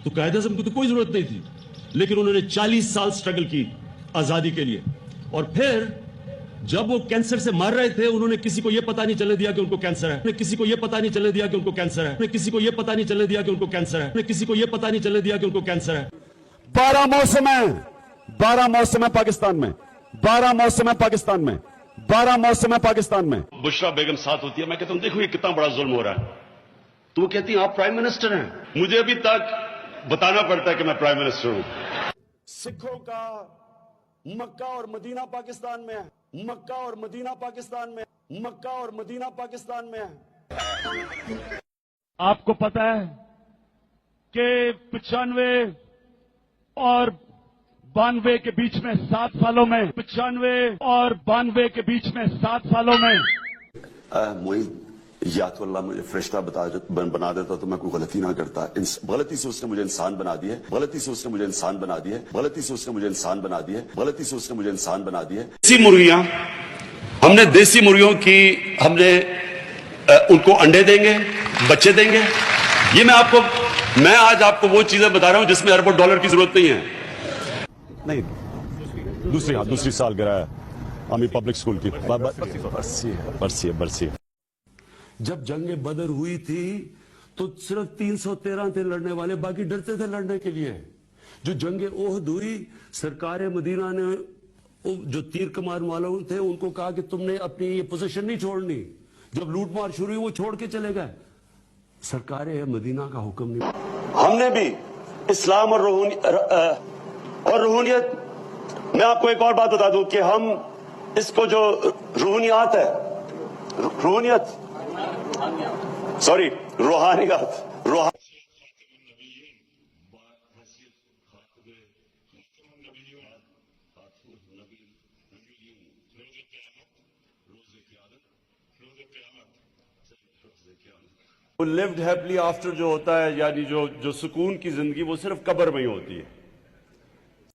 तो कायदे आज़म की तो कोई जरूरत नहीं थी, लेकिन उन्होंने 40 साल स्ट्रगल की आजादी के लिए। और फिर जब वो कैंसर से मर रहे थे, उन्होंने किसी को यह पता नहीं चलने दिया कि उनको कैंसर है, किसी को यह पता नहीं चलने दिया कि उनको कैंसर है, किसी को यह पता नहीं चलने दिया कि उनको कैंसर है, किसी को यह पता नहीं चलने दिया कि उनको कैंसर है। 12 मौसम है पाकिस्तान में, 12 मौसम है पाकिस्तान में, 12 मौसम है पाकिस्तान में। बुशरा बेगम साथ होती है, मैं कहता हूं देखो ये कितना बड़ा जुल्म हो रहा है, तो वो कहती है आप प्राइम मिनिस्टर हैं, मुझे अभी तक बताना पड़ता है कि मैं प्राइम मिनिस्टर हूं। सिखों का मक्का और मदीना पाकिस्तान में है, मक्का और मदीना पाकिस्तान में, मक्का और मदीना पाकिस्तान में है। आपको पता है कि 95 और 92 के बीच में 7 सालों में, 95 और 92 के बीच में 7 सालों में या तो अल्लाह मुझे फरिश्ता बना देता तो मैं कोई गलती ना करता। गलती से उसने मुझे इंसान बना दिया, गलती से उसने मुझे इंसान बना दिया, गलती से उसने मुझे इंसान बना दिया, गलती से उसने मुझे इंसान बना दिया। देसी मुर्गियां, हमने देसी मुर्गियों की हमने उनको अंडे देंगे, बच्चे देंगे। ये मैं आज आपको वो चीजें बता रहा हूं जिसमें अरबों डॉलर की जरूरत नहीं है। नहीं, दूसरी साल गिरा आर्मी पब्लिक स्कूल की बरसी। जब जंग बदर हुई थी तो सिर्फ 313 थे लड़ने वाले, बाकी डरते थे लड़ने के लिए। जो जंग ओहद हुई, सरकार मदीना ने जो तीर कमान वालों थे उनको कहा कि तुमने अपनी ये पोजीशन नहीं छोड़नी। जब लूट मार शुरू हुई वो छोड़ के चले गए, सरकार मदीना का हुक्म नहीं। हमने भी इस्लाम और रूहानियत, मैं आपको एक और बात बता दूं कि हम इसको जो रूहानियत है, रूहानियत लिव्ड हैप्पीली आफ्टर जो होता है, यानी जो सुकून की जिंदगी, वो सिर्फ कब्र में ही होती है।